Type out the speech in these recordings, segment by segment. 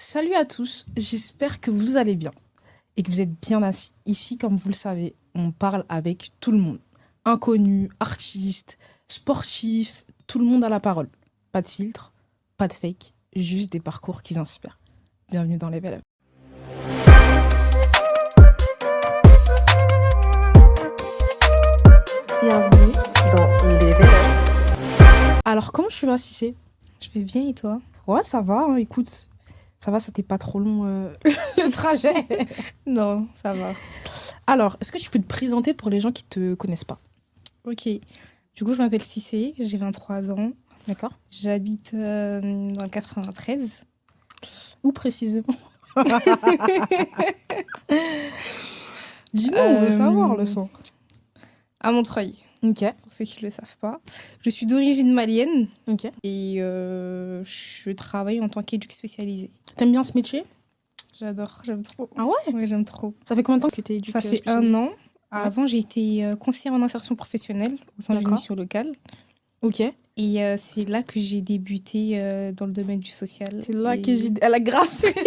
Salut à tous, j'espère que vous allez bien et que vous êtes bien assis. Ici, comme vous le savez, on parle avec tout le monde. Inconnus, artistes, sportifs, tout le monde a la parole. Pas de filtre, pas de fake, juste des parcours qui inspirent. Bienvenue dans Level Up. Bienvenue dans Level Up. Alors, comment tu vas, Cissé? Je vais bien et toi? Ouais, ça va, hein, écoute. Ça va, ça t'est pas trop long le trajet. Non, ça va. Alors, est-ce que tu peux te présenter pour les gens qui te connaissent pas? Ok. Du coup, je m'appelle Cissé, j'ai 23 ans. D'accord. J'habite dans le 93. Où précisément? Dis-nous, on veut savoir le son. À Montreuil, Ok, pour ceux qui ne le savent pas. Je suis d'origine malienne ok. et je travaille en tant qu'éduc spécialisée. T'aimes bien ce métier? J'adore, j'aime trop. Ah ouais? Ouais, j'aime trop. Ça fait combien de temps que t'es éduque Ça fait spécialisée? 1 an. Avant, j'ai été conseillère en insertion professionnelle au sein d'une D'accord. mission locale. Ok. Et c'est là que j'ai débuté dans le domaine du social. C'est là Et- que j'ai... Elle a grave stressé.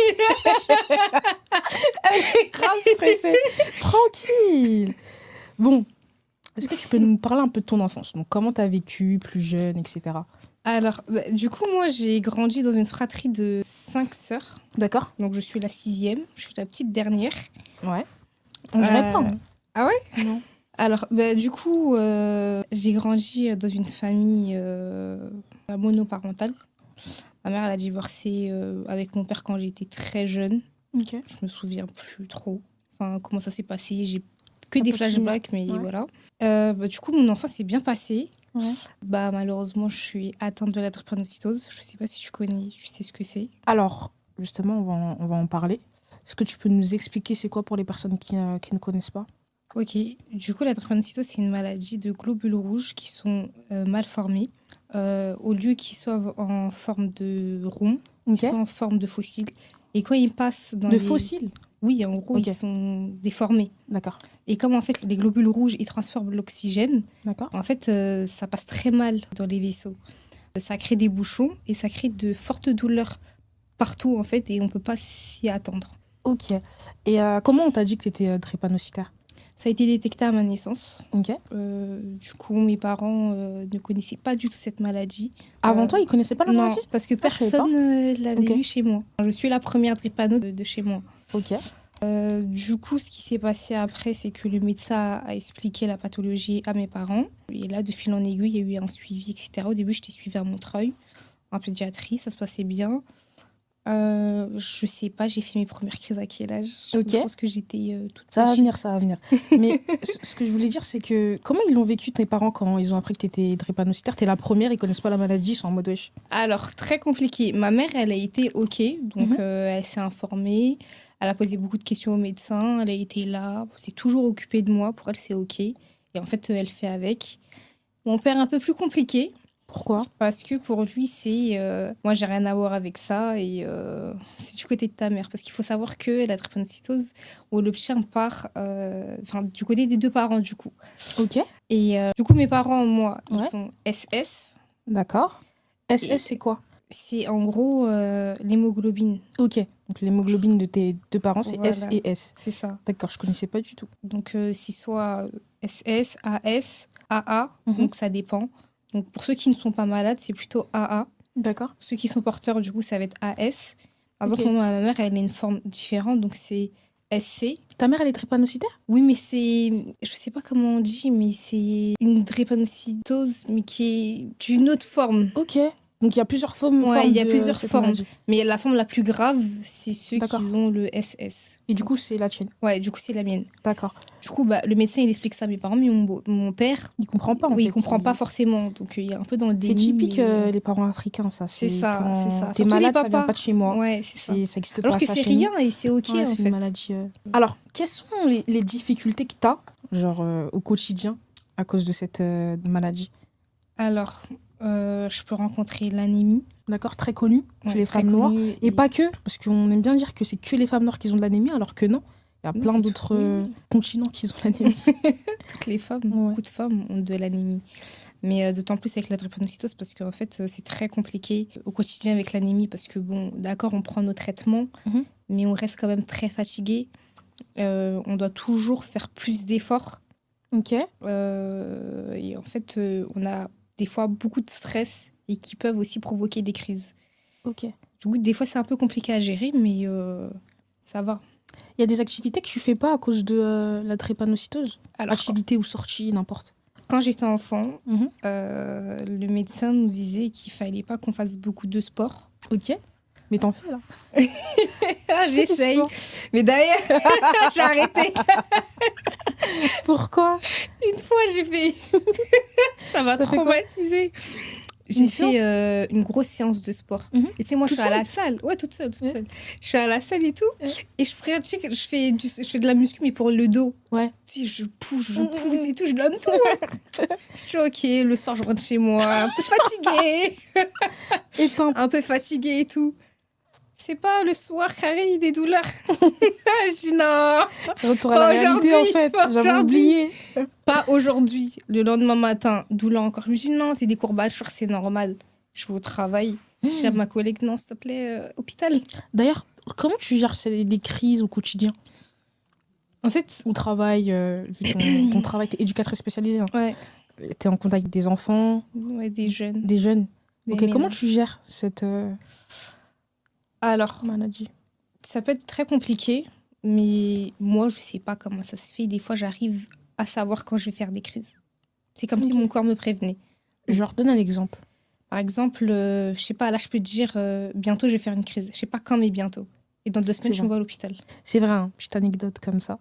Elle est grave stressée. Tranquille. Bon, est-ce que tu peux nous parler un peu de ton enfance? Donc, comment t'as vécu, plus jeune, etc. Alors, du coup, moi, j'ai grandi dans une fratrie de 5 sœurs. D'accord? Donc, je suis la 6e. Je suis la petite dernière. Ouais. On dirait pas. Hein. Ah ouais? Non. Alors, du coup, j'ai grandi dans une famille monoparentale. Ma mère, elle a divorcé avec mon père quand j'étais très jeune. Ok. Je me souviens plus trop. Enfin, comment ça s'est passé. J'ai que Un des peu de souvenir. flashbacks, mais Ouais. voilà. Du coup, mon enfance s'est bien passée. Ouais. Malheureusement, je suis atteinte de la drépanocytose. Je sais pas si tu connais, tu sais ce que c'est. Alors, justement, on va en parler. Est-ce que tu peux nous expliquer c'est quoi pour les personnes qui ne connaissent pas? Ok, du coup, la drépanocytose, c'est une maladie de globules rouges qui sont mal formés. Au lieu qu'ils soient en forme de rond, Ok. ils sont en forme de fossiles. Et quand ils passent dans De les... fossiles? Oui, en gros, Ok. ils sont déformés. D'accord. Et comme en fait, les globules rouges, ils transforment l'oxygène, D'accord. en fait, ça passe très mal dans les vaisseaux. Ça crée des bouchons et ça crée de fortes douleurs partout, en fait, et on peut pas s'y attendre. Ok. Et comment on t'a dit que tu étais drépanocytaire? Ça a été détecté à ma naissance. Ok. Du coup, mes parents ne connaissaient pas du tout cette maladie. Avant toi, ils connaissaient pas la Non, maladie? parce que Ah, je savais pas. personne l'avait Ok. eu chez moi. Je suis la première drépano de chez moi. Ok. Du coup, ce qui s'est passé après, c'est que le médecin a expliqué la pathologie à mes parents. Et là, de fil en aiguille, il y a eu un suivi, etc. Au début, j'étais suivie à Montreuil, en pédiatrie, ça se passait bien. Je sais pas, j'ai fait mes premières crises à quel âge? Ok. Je pense que j'étais toute Ça va petite. venir, ça va venir. Mais ce que je voulais dire, c'est que comment ils l'ont vécu tes parents quand ils ont appris que tu étais drépanocytaire? T'es la première, ils connaissent pas la maladie, ils sont en mode wesh. Alors, très compliqué. Ma mère, elle a été OK, donc Mhm. elle s'est informée, elle a posé beaucoup de questions au médecin, elle a été là, s'est toujours occupée de moi, pour elle, c'est OK. Et en fait, elle fait avec. Mon père, un peu plus compliqué, Pourquoi? parce que pour lui, c'est... moi, j'ai rien à voir avec ça, et c'est du côté de ta mère. Parce qu'il faut savoir que la drépanocytose, où le chien part, du côté des deux parents, du coup. Ok. Et du coup, mes parents, moi, ils Ouais. sont SS. D'accord. SS, Et- c'est quoi? C'est en gros l'hémoglobine. Ok. Donc l'hémoglobine de tes deux parents, c'est Voilà. S et S. C'est ça. D'accord, je connaissais pas du tout. Donc, c'est soit SS, AS, AA, Mhm. donc ça dépend. Donc, pour ceux qui ne sont pas malades, c'est plutôt AA. D'accord. Pour ceux qui sont porteurs, du coup, ça va être AS. Par Ok. exemple, moi, ma mère, elle a une forme différente, donc c'est SC. Ta mère, elle est drépanocytaire? Oui, mais c'est... Je sais pas comment on dit, mais c'est une drépanocytose, mais qui est d'une autre forme. Ok. Donc il y a plusieurs formes. Ouais, il y a de plusieurs cette formes. maladie. Mais la forme la plus grave, c'est ceux qui D'accord. ont le SS. Et du coup, c'est la tienne. Ouais, du coup, c'est la mienne. D'accord. Du coup, le médecin, il explique ça à mes parents, mais mon père, Il comprend pas en oui, fait. il comprend pas forcément. Donc, il est un peu dans le C'est déni. typique mais- les parents africains, ça. C'est ça, quand c'est ça. T'es Surtout les malade, ça papas. vient pas de chez moi. Ouais, c'est ça. Ça existe Alors pas que ça c'est chez nous. rien et c'est OK, Ouais, en c'est fait. une maladie. Alors, quelles sont les difficultés que t'as, genre au quotidien, à cause de cette maladie? Alors, je peux rencontrer l'anémie. D'accord, très connue chez Ouais, les très femmes noires. connue, Et pas que, parce qu'on aime bien dire que c'est que les femmes noires qui ont de l'anémie, alors que non. Il y a Non, plein c'est d'autres tout, oui. continents qui ont l'anémie. Toutes les femmes, Ouais. beaucoup de femmes ont de l'anémie. Mais d'autant plus avec la drépanocytose parce qu'en fait, c'est très compliqué au quotidien avec l'anémie parce que, bon, d'accord, on prend nos traitements, mais on reste quand même très fatigué. On doit toujours faire plus d'efforts. Ok. Et en fait, on a des fois beaucoup de stress et qui peuvent aussi provoquer des crises. Ok. Du coup, des fois, c'est un peu compliqué à gérer, mais ça va. Il y a des activités que tu fais pas à cause de la drépanocytose? Alors, Activités ou sorties, n'importe. quand j'étais enfant, Mhm. le médecin nous disait qu'il fallait pas qu'on fasse beaucoup de sport. Ok. Mais t'en fais là. Ah, j'essaye. sport. Mais derrière, j'ai arrêté. Pourquoi? Une fois, j'ai fait... Ça m'a T'as fait quoi? traumatisé. J'ai Une fait une grosse séance de sport. Mhm. Et tu sais, moi, je Toute suis à la salle. Ouais, toute seule. Ouais. Je suis à la salle et tout. Ouais. Et je pratique, je fais de la muscu, mais pour le dos. Ouais. Tu sais, je pousse et tout, je donne tout. Je suis ok, le soir, je rentre chez moi, un peu fatiguée. Et t'as Un peu fatiguée et tout. C'est pas le soir carré des douleurs. Je dis non. retour à la réalité en fait. Pas J'avais aujourd'hui. oublié. Pas aujourd'hui. Le lendemain matin, douleur encore. Je me dis non, c'est des courbatures, c'est normal. Je vais au travail. Je dis à ma collègue, non, s'il te plaît, hôpital. D'ailleurs, comment tu gères des crises au quotidien? En fait, Au travail, vu ton travail, t'es éducatrice spécialisée. Hein. ouais, T'es en contact avec des enfants, des jeunes. des jeunes. Des Ok, ménages. comment tu gères cette Alors, maladie? ça peut être très compliqué, mais moi, je sais pas comment ça se fait. Des fois, j'arrive à savoir quand je vais faire des crises. C'est comme si Ok. mon corps me prévenait. Je leur donne un exemple. Par exemple, je sais pas, là, je peux te dire, bientôt, je vais faire une crise. Je sais pas quand, mais bientôt. Et dans 2 semaines, C'est je me vois à l'hôpital. C'est vrai, hein, petite anecdote comme ça.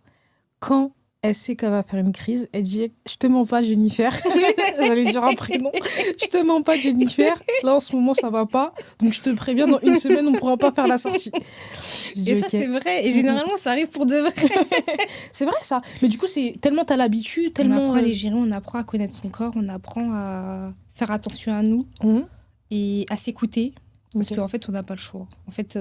Quand elle sait qu'elle va faire une crise, elle dit « Je te mens pas, Jennifer. » J'allais dire un prénom. « Je te mens pas, Jennifer. Là, en ce moment, ça va pas. Donc, je te préviens, dans 1 semaine, on pourra pas faire la sortie. » Je dis, Et ça, ok. c'est vrai. Et généralement, ça arrive pour de vrai. C'est vrai, ça. Mais du coup, c'est tellement t'as l'habitude, On tellement... apprend à les gérer, on apprend à connaître son corps, on apprend à faire attention à nous Mhm. et à s'écouter. Parce Ok. qu'en fait, on n'a pas le choix. En fait,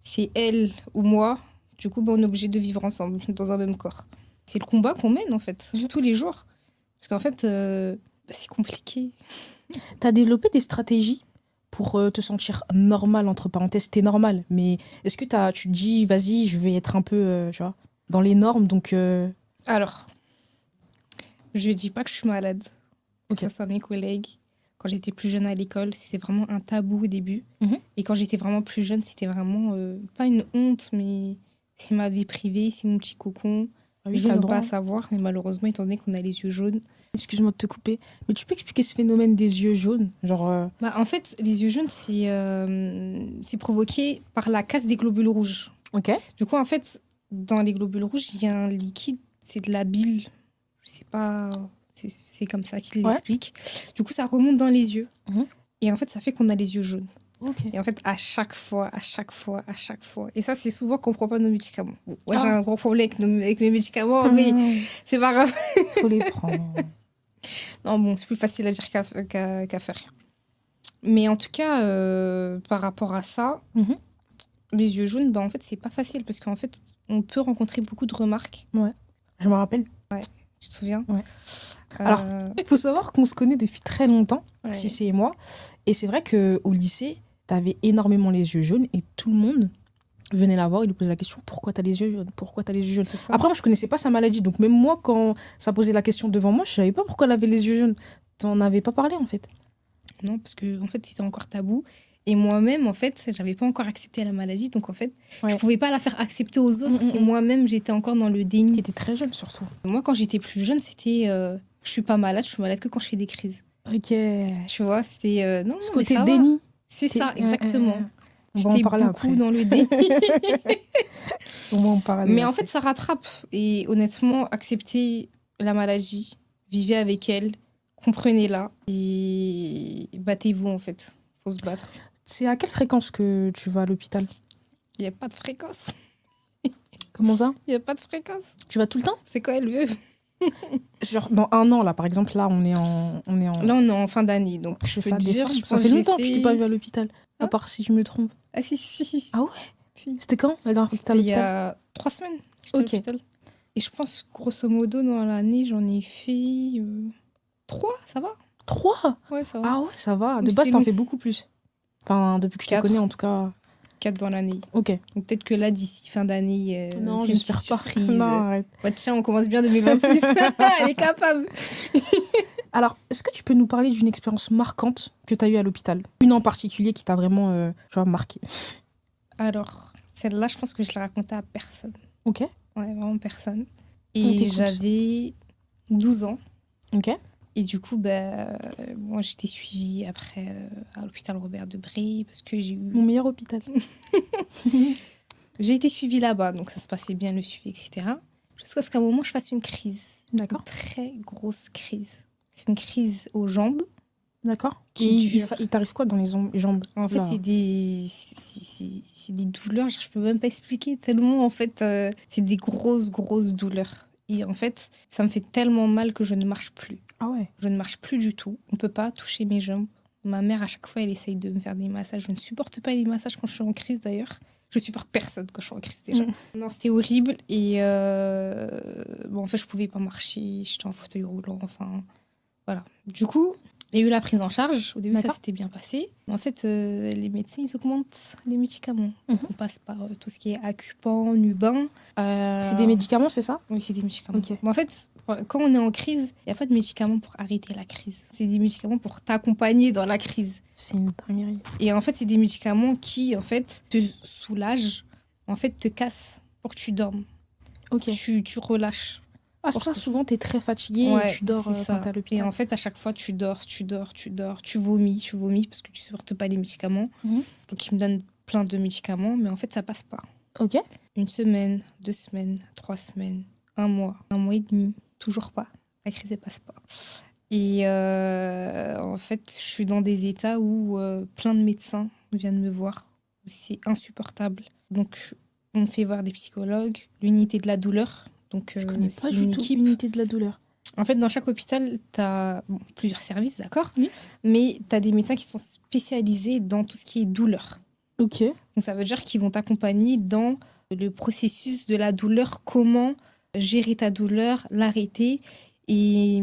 c'est elle ou moi. Du coup, on est obligé de vivre ensemble, dans un même corps. C'est le combat qu'on mène, en fait, tous les jours. Parce qu'en fait, c'est compliqué. T'as développé des stratégies pour te sentir normal, entre parenthèses. T'es normal, mais est-ce que tu te dis, vas-y, je vais être un peu, tu vois, dans les normes, donc... Alors, je ne dis pas que je suis malade. Ok. Que ce soit mes collègues. Quand j'étais plus jeune à l'école, c'était vraiment un tabou au début. Mhm. Et quand j'étais vraiment plus jeune, c'était vraiment pas une honte, mais c'est ma vie privée, c'est mon petit cocon. Ah Les oui, gens t'as le n'ont pas droit. à savoir, mais malheureusement, étant donné qu'on a les yeux jaunes. Excuse-moi de te couper, mais tu peux expliquer ce phénomène des yeux jaunes? Genre, En fait, les yeux jaunes, c'est provoqué par la casse des globules rouges. ok. Du coup, en fait, dans les globules rouges, il y a un liquide, c'est de la bile. Je sais pas, c'est comme ça qu'il l'explique. Du coup, ça remonte dans les yeux. Mhm. Et en fait, ça fait qu'on a les yeux jaunes. Ok. Et en fait, à chaque fois. Et ça, c'est souvent qu'on ne prend pas nos médicaments. Bon, moi, j'ai un gros problème avec mes médicaments, mais c'est pas grave. Faut les prendre. Non, bon, c'est plus facile à dire qu'à faire. Mais en tout cas, par rapport à ça, Mhm. les yeux jaunes, en fait, c'est pas facile parce qu'en fait, on peut rencontrer beaucoup de remarques. Je me rappelle. Tu te souviens? Ouais. Alors, il faut savoir qu'on se connaît depuis très longtemps, ouais. Cissé et moi. Et c'est vrai qu'au lycée, t'avais énormément les yeux jaunes et tout le monde venait la voir, il lui posait la question, pourquoi t'as les yeux jaunes? Pourquoi t'as les yeux jaunes? C'est ça. Après, moi, je connaissais pas sa maladie. Donc, même moi, quand ça posait la question devant moi, je savais pas pourquoi elle avait les yeux jaunes. T'en avais pas parlé, en fait. Non, parce que en fait, c'était encore tabou. Et moi-même, en fait, j'avais pas encore accepté la maladie. Donc, en fait, je pouvais pas la faire accepter aux autres si moi-même, j'étais encore dans le déni. T'étais très jeune, surtout. Moi, quand j'étais plus jeune, c'était... je suis pas malade, je suis malade que quand je fais des crises. Ok. Tu vois, c'était... non, Ce mais côté ça va. déni. C'est ça, exactement. On va en J'étais parler beaucoup après. dans le déni. On va en parler Mais en après. fait, ça rattrape. Et honnêtement, acceptez la maladie, vivez avec elle, comprenez-la et battez-vous, en fait. Faut se battre. C'est à quelle fréquence que tu vas à l'hôpital? Il n'y a pas de fréquence. Comment ça? Il n'y a pas de fréquence. Tu vas tout le temps? C'est quoi elle veut? Genre dans 1 an, là, par exemple, là, on est en... Là, on est en fin d'année, donc je C'est peux ça, te dire, décembre. je Ça pense fait que longtemps que j'ai je t'ai pas vu à l'hôpital. À Hein part si je me trompe. Ah si. Ah ouais? Si. C'était quand la dernière fois que t'étais à C'était il y l'hôpital? a 3 semaines. J'étais à Ok. l'hôpital. Et je pense, grosso modo, dans l'année, j'en ai fait 3, ça va? 3? Ouais, ça va. Ah ouais, ça va. De Mais base, c'était t'en long. fais beaucoup plus. Enfin, depuis que je te 4. connais, en tout cas. 4 dans l'année. Ok. Donc peut-être que là, d'ici fin d'année, Non, on fait une j'espère petite pas. surprise. Non, arrête. Bah, tiens, on commence bien 2026. Elle est capable. Alors, est-ce que tu peux nous parler d'une expérience marquante que tu as eue à l'hôpital? Une en particulier qui t'a vraiment marqué? Alors, celle-là, je pense que je l'ai racontée à personne. Ok. Ouais, vraiment personne. On Et t'écoute. j'avais 12 ans. Ok. Et du coup, moi, j'étais suivie après à l'hôpital Robert Debré parce que Mon meilleur hôpital. j'ai été suivie là-bas, donc ça se passait bien le suivi, etc. Jusqu'à ce qu'à un moment, je fasse une crise. D'accord. Une très grosse crise. C'est une crise aux jambes. D'accord. Qui Et dure. il t'arrive quoi dans les jambes? En fait, Là. c'est des douleurs, je peux même pas expliquer tellement, en fait, c'est des grosses douleurs. Et en fait, ça me fait tellement mal que je ne marche plus. Ah ouais. Je ne marche plus du tout. On ne peut pas toucher mes jambes. Ma mère, à chaque fois, elle essaye de me faire des massages. Je ne supporte pas les massages quand je suis en crise, d'ailleurs. Je supporte personne quand je suis en crise, déjà. Non, c'était horrible. Et en fait, je pouvais pas marcher. J'étais en fauteuil roulant. Enfin, voilà. Du coup, il y a eu la prise en charge. Au début, ça D'accord. s'était bien passé. En fait, les médecins, ils augmentent les médicaments. Mhm. On passe par tout ce qui est Acupan, Nuban. C'est des médicaments, c'est ça? Oui, c'est des médicaments. Ok. Mais en fait, quand on est en crise, il n'y a pas de médicaments pour arrêter la crise. C'est des médicaments pour t'accompagner dans la crise. C'est une dinguerie. Et en fait, c'est des médicaments qui, en fait, te soulagent, en fait, te cassent pour que tu dormes. Ok. Tu relâches. Ah, c'est pour ça, souvent, t'es très fatigué et tu dors c'est ça. quand t'es à l'hôpital. Et en fait, à chaque fois, tu dors, tu vomis parce que tu ne supportes pas les médicaments. Mhm. Donc, ils me donnent plein de médicaments, mais en fait, ça passe pas. Ok. 1 semaine, 2 semaines, 3 semaines, 1 mois et demi, toujours pas. La crise ne passe pas. Et en fait, je suis dans des états où plein de médecins viennent me voir. C'est insupportable. Donc, on me fait voir des psychologues, l'unité de la douleur. Donc, Je connais pas c'est du une tout équipe. l'unité de la douleur. En fait, dans chaque hôpital, tu as plusieurs services, d'accord? Oui. Mais tu as des médecins qui sont spécialisés dans tout ce qui est douleur. Ok. Donc, ça veut dire qu'ils vont t'accompagner dans le processus de la douleur, comment gérer ta douleur, l'arrêter et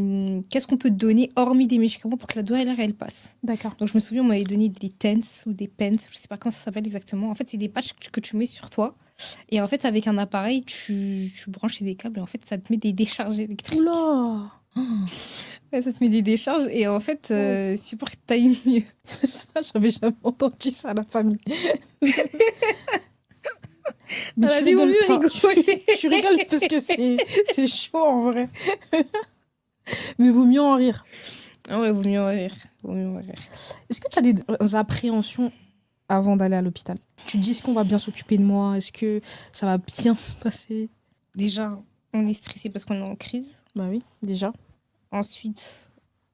qu'est-ce qu'on peut te donner hormis des médicaments pour que la douleur, elle passe. D'accord. Donc, je me souviens, on m'avait donné des TENS ou des PENS, je sais pas comment ça s'appelle exactement. En fait, c'est des patchs que tu mets sur toi. Et en fait, avec un appareil, tu branches des câbles et en fait, ça te met des décharges électriques. Oula. Ouais, ça te met des décharges et en fait, c'est pour que tu ailles mieux. Ça, j'avais jamais entendu ça à la famille. Mais je vaut mieux enfin, rigoler. je rigole parce que c'est chaud en vrai. Mais vaut mieux en rire. Ah ouais, vaut mieux en rire. Est-ce que tu as des appréhensions avant d'aller à l'hôpital? Tu te dis, est-ce qu'on va bien s'occuper de moi? Est-ce que ça va bien se passer? Déjà, on est stressé parce qu'on est en crise. Bah oui, déjà. Ensuite,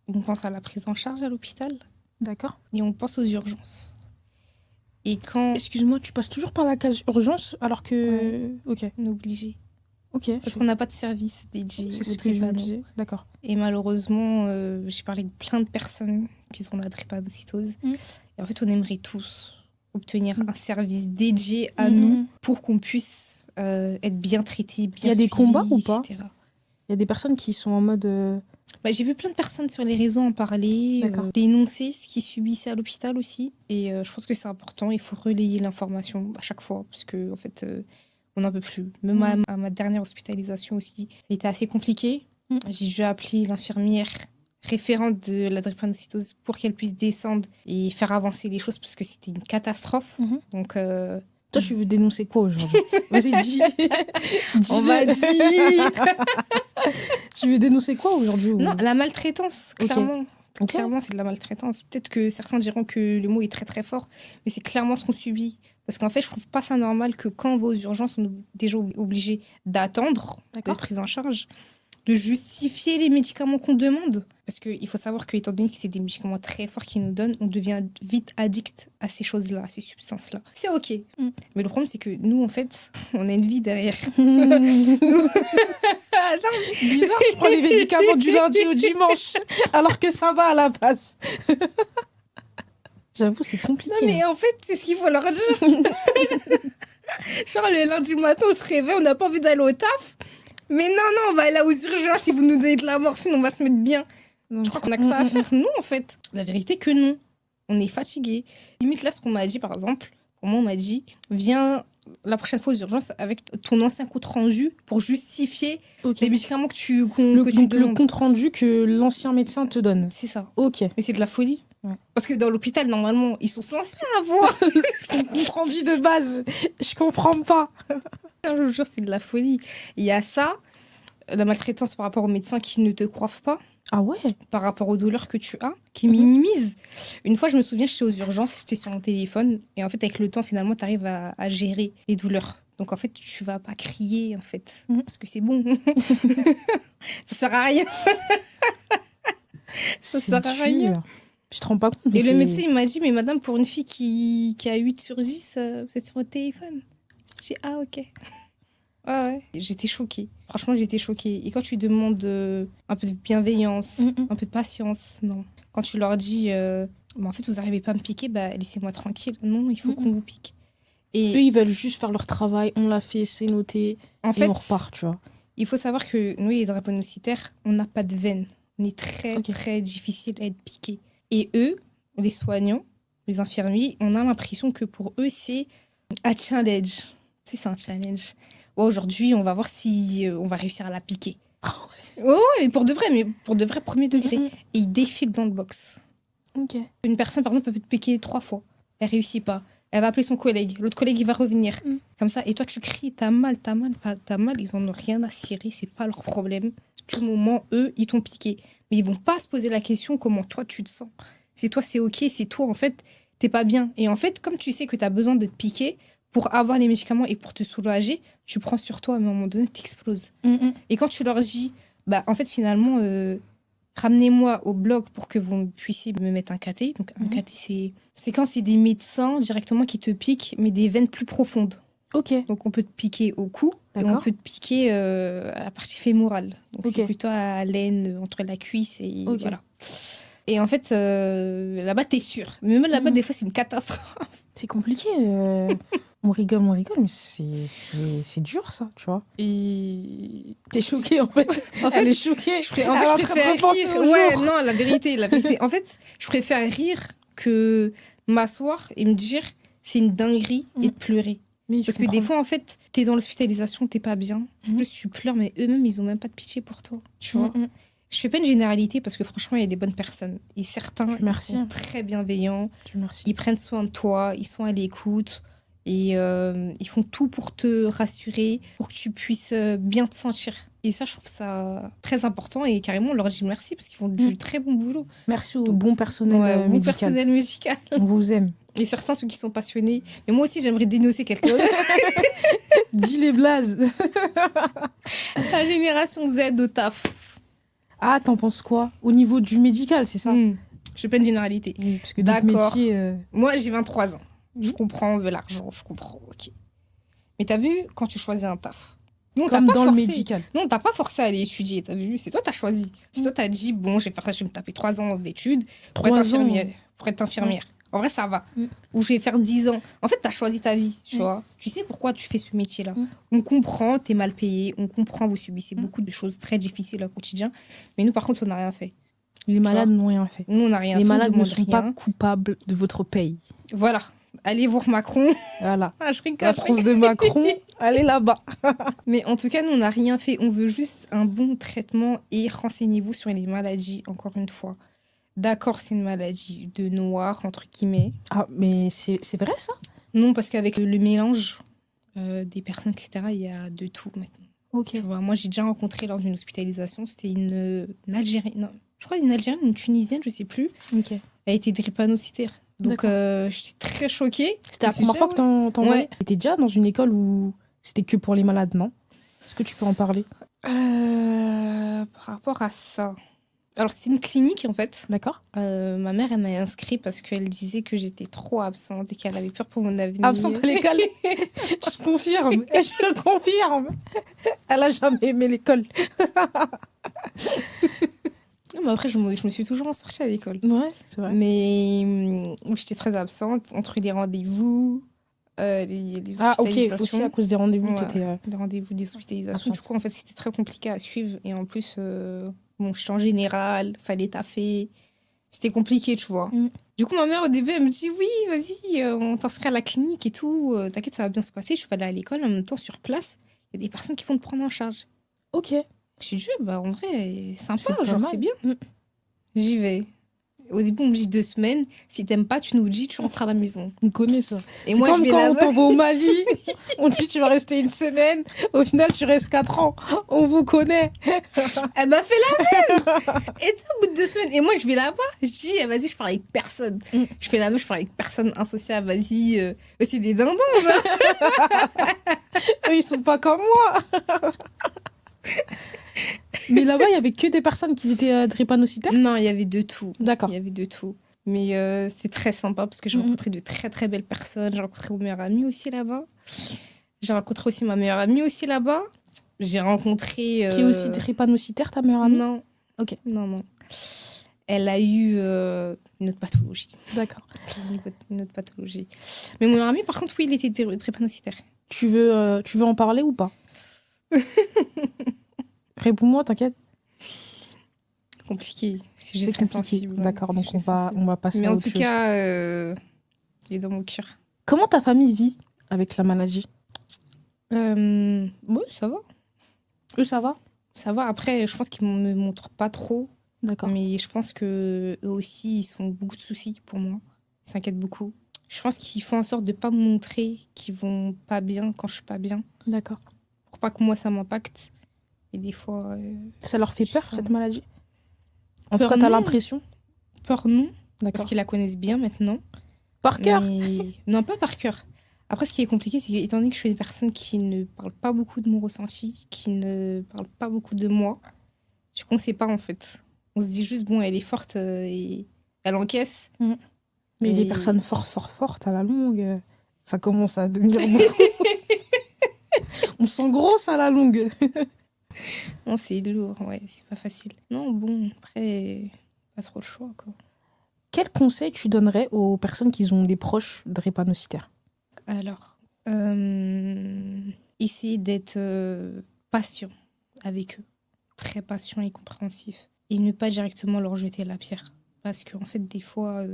on pense à la prise en charge à l'hôpital D'accord. et on pense aux urgences. Et quand Excuse-moi, tu passes toujours par la case urgence alors que... Ok. on est obligé, Ok. parce qu'on n'a pas de service dédié C'est au ce que je me drépano. disais. D'accord. Et malheureusement, j'ai parlé de plein de personnes qui ont la drépanocytose. Et en fait, on aimerait tous obtenir un service dédié à nous pour qu'on puisse être bien traités, bien Il y a des suivis, combats ou pas? etc. Il y a des personnes qui sont en mode... J'ai vu plein de personnes sur les réseaux en parler, D'accord. dénoncer ce qu'ils subissaient à l'hôpital aussi. Et je pense que c'est important, il faut relayer l'information à chaque fois, parce qu'en en fait, on n'en peut plus. Même à ma dernière hospitalisation aussi, ça a été assez compliqué. J'ai dû appeler l'infirmière référente de la drépanocytose pour qu'elle puisse descendre et faire avancer les choses, parce que c'était une catastrophe. Donc... Toi, tu veux dénoncer quoi aujourd'hui? Vas-y, dis. On va dire. Tu veux dénoncer quoi aujourd'hui? Non, la maltraitance, clairement. Ok. Clairement, c'est de la maltraitance. Peut-être que certains diront que le mot est très très fort, mais c'est clairement ce qu'on subit. Parce qu'en fait, je trouve pas ça normal que quand on va aux urgences, on est déjà obligé d'attendre d'être prise en charge, de justifier les médicaments qu'on demande. Parce qu'il faut savoir qu'étant donné que c'est des médicaments très forts qu'ils nous donnent, on devient vite addict à ces choses-là, à ces substances-là. C'est OK. Mais le problème, c'est que nous, en fait, on a une vie derrière. Bizarre, je prends les médicaments du lundi au dimanche, alors que ça va à la base. J'avoue, c'est compliqué. Non, mais en fait, c'est ce qu'il faut leur dire. Genre, le lundi matin, on se réveille, on n'a pas envie d'aller au taf. Mais non, on va aller aux urgences. Si vous nous donnez de la morphine, on va se mettre bien. Je crois qu'on a que ça à faire. Non, en fait. La vérité que non. On est fatigué. Limite, là, ce qu'on m'a dit, par exemple, pour moi, on m'a dit, viens la prochaine fois aux urgences avec ton ancien compte rendu pour justifier les médicaments que tu donc le demandes. compte rendu que l'ancien médecin te donne. C'est ça. Ok. Mais c'est de la folie. Ouais. Parce que dans l'hôpital, normalement, ils sont censés avoir Son compte rendu de base. Je comprends pas. Je vous jure, c'est de la folie. Il y a ça, la maltraitance par rapport aux médecins qui ne te croient pas, Ah ouais? par rapport aux douleurs que tu as, qui minimisent. Une fois, je me souviens, j'étais aux urgences, j'étais sur mon téléphone, et en fait, avec le temps, finalement, tu arrives à gérer les douleurs. Donc, en fait, tu vas pas crier, en fait, parce que c'est bon. Ça sert à rien. Ça sert à rien. Tu te rends pas compte. Et le médecin, il m'a dit, mais madame, pour une fille qui a 8 sur 10, vous êtes sur votre téléphone. J'ai dit, ah, ok. Ouais. J'étais choquée. Franchement, j'étais choquée. Et quand tu demandes un peu de bienveillance, un peu de patience, non. Quand tu leur dis, en fait, vous n'arrivez pas à me piquer, laissez-moi tranquille. Non, il faut qu'on vous pique. Et eux, ils veulent juste faire leur travail. On l'a fait, c'est noté. En fait, on repart, tu vois. Il faut savoir que nous, les drépanocytaires, on n'a pas de veine. On est très, très difficile à être piqué. Et eux, les soignants, les infirmiers, on a l'impression que pour eux, c'est un challenge. C'est un challenge. Aujourd'hui, on va voir si on va réussir à la piquer. Oh, mais pour de vrai, premier degré. Et ils défilent dans le box. Une personne, par exemple, peut te piquer 3 fois. Elle réussit pas. Elle va appeler son collègue. L'autre collègue, il va revenir. Comme ça. Et toi, tu cries, t'as mal. Ils en ont rien à cirer. C'est pas leur problème. Du moment, eux, ils t'ont piqué. Mais ils vont pas se poser la question comment toi, tu te sens. Si toi, c'est OK. Si toi, en fait, t'es pas bien. Et en fait, comme tu sais que t'as besoin de te piquer pour avoir les médicaments et pour te soulager, tu prends sur toi. Mais à un moment donné, t'exploses. Et quand tu leur dis, en fait, finalement, ramenez-moi au bloc pour que vous puissiez me mettre un cathé. Donc, un cathé, c'est quand c'est des médecins directement qui te piquent, mais des veines plus profondes. Donc, on peut te piquer au cou et on peut te piquer à la partie fémorale. Donc, c'est plutôt à l'aine, entre la cuisse et voilà. Et en fait, là-bas, t'es sûr. Mais même là-bas, des fois, c'est une catastrophe. C'est compliqué. On rigole, mais c'est dur, ça, tu vois. Et t'es choquée, en fait. Elle est choquée. Je préfère rire. Ouais, non, la vérité. En fait, je préfère rire que m'asseoir et me dire c'est une dinguerie et de pleurer. Oui, parce que des fois, en fait, t'es dans l'hospitalisation, t'es pas bien. Juste, tu pleures, mais eux-mêmes, ils ont même pas de pitié pour toi. Tu vois. Je fais pas une généralité parce que franchement, il y a des bonnes personnes. Et certains, ils sont très bienveillants. Ils prennent soin de toi, ils sont à l'écoute. Et ils font tout pour te rassurer, pour que tu puisses bien te sentir. Et ça, je trouve ça très important. Et carrément, on leur dit merci parce qu'ils font du très bon boulot. Merci au bon personnel médical. On vous aime. Et certains, ceux qui sont passionnés. Mais moi aussi, j'aimerais dénoncer quelqu'un. Dis les blazes. La génération Z au taf. Ah, t'en penses quoi? Au niveau du médical, c'est ça? Je fais pas une généralité. Parce que d'accord. Moi, j'ai 23 ans. Je comprends, on veut l'argent, je comprends, ok. Mais t'as vu, quand tu choisis un taf, non, comme dans le médical. Non, t'as pas forcé à aller étudier, t'as vu? C'est toi, t'as choisi. C'est toi, t'as dit, bon, je vais me taper 3 ans d'études pour être infirmière. En vrai, ça va. Ou je vais faire 10 ans. En fait, t'as choisi ta vie, tu vois. Tu sais pourquoi tu fais ce métier-là. On comprend, t'es mal payé, on comprend, vous subissez beaucoup de choses très difficiles au quotidien. Mais nous, par contre, on n'a rien fait. Les malades n'ont rien fait. Nous, on n'a rien fait. Les malades ne sont pas coupables de votre paye. Voilà. Allez voir Macron. Voilà. Je rigole. La France de Macron, allez là-bas. Mais en tout cas, nous, on n'a rien fait. On veut juste un bon traitement et renseignez-vous sur les maladies, encore une fois. D'accord, c'est une maladie de noir, entre guillemets. Ah, mais c'est vrai, ça? Non, parce qu'avec le mélange des personnes, etc., il y a de tout maintenant. Ok. Tu vois, moi, j'ai déjà rencontré lors d'une hospitalisation, c'était une Algérienne, non, je crois une Algérienne, une Tunisienne, je sais plus. Ok. Elle était drépanocytaire. Donc, j'étais très choquée. C'était la première fois que t'en voyais? T'étais déjà dans une école où c'était que pour les malades, non? Est-ce que tu peux en parler? Par rapport à ça... Alors, c'était une clinique, en fait. D'accord. Ma mère, elle m'a inscrite parce qu'elle disait que j'étais trop absente et qu'elle avait peur pour mon avenir. Absente à l'école? Je confirme. Je le confirme. Elle a jamais aimé l'école. Non, mais après, je me suis toujours en sortie à l'école. Ouais, c'est vrai. Mais j'étais très absente entre les rendez-vous, les hospitalisations. Ah, ok, aussi à cause des rendez-vous. Ouais, des rendez-vous, des hospitalisations. Du coup, en fait, c'était très compliqué à suivre. Et en plus, Bon, j'étais en général, fallait taffer. C'était compliqué, tu vois. Du coup, ma mère, au début, elle me dit, oui, vas-y, on t'inscrit à la clinique et tout. T'inquiète, ça va bien se passer. Je suis allée à l'école. En même temps, sur place, il y a des personnes qui vont te prendre en charge. Ok. Je suis dit, bah, en vrai, sympa, C'est pas genre, mal. c'est bien. J'y vais. Au début, on me dit 2 semaines. Si t'aimes pas, tu nous dis, tu rentres à la maison. On connaît ça. Et C'est moi, comme je vais quand on là-bas. t'envoie au Mali, on te dit tu vas rester 1 semaine, au final tu restes 4 ans. On vous connaît. Elle m'a fait la même. Et tu sais, au bout de 2 semaines. Et moi, je vais là-bas. Je dis, vas-y, je parle avec personne. Je fais la même, je parle avec personne insociable. Vas-y. C'est des dindons, genre. Eux, ils sont pas comme moi. Mais là-bas, il y avait que des personnes qui étaient drépanocytaires. Non, il y avait de tout. D'accord. Il y avait de tout. Mais c'était très sympa parce que j'ai rencontré de très, très belles personnes. J'ai rencontré mon meilleur ami aussi là-bas. J'ai rencontré aussi ma meilleure amie aussi là-bas. J'ai rencontré... Qui est aussi drépanocytaire, ta meilleure amie? Non. Ok. Non. Elle a eu une autre pathologie. D'accord. Une autre pathologie. Mais mon meilleur ami, par contre, oui, il était drépanocytaire. Tu veux en parler ou pas? Réponds-moi, t'inquiète. Compliqué. Sujet C'est très compliqué. sensible. D'accord, donc on va passer Mais à en autre tout chose. cas, il est dans mon cœur. Comment ta famille vit avec la maladie? Oui, ça va. Eux, ça va? Ça va. Après, je pense qu'ils me montrent pas trop. D'accord. Mais je pense que eux aussi, ils ont beaucoup de soucis pour moi. Ils s'inquiètent beaucoup. Je pense qu'ils font en sorte de pas me montrer qu'ils vont pas bien quand je suis pas bien. D'accord. Pour pas que moi, ça m'impacte. Et des fois... Ça leur fait peur, ça. cette maladie? En Peur, tout cas, t'as non. l'impression? Peur, non. D'accord. Parce qu'ils la connaissent bien maintenant. Par cœur? Mais... Non, pas par cœur. Après, ce qui est compliqué, c'est qu'étant donné que je suis une personne qui ne parle pas beaucoup de mon ressenti, qui ne parle pas beaucoup de moi, du coup, on sait pas, en fait. On se dit juste, bon, elle est forte et elle encaisse. Mais Et- les personnes fortes, à la longue, ça commence à devenir beaucoup. On sent grosse à la longue. Non, c'est lourd, ouais, c'est pas facile. Non, bon, après, pas trop le choix, quoi. Quel conseil tu donnerais aux personnes qui ont des proches drépanocytaires? Alors, essayer d'être patient avec eux, très patient et compréhensif, et ne pas directement leur jeter la pierre. Parce qu'en fait, des fois,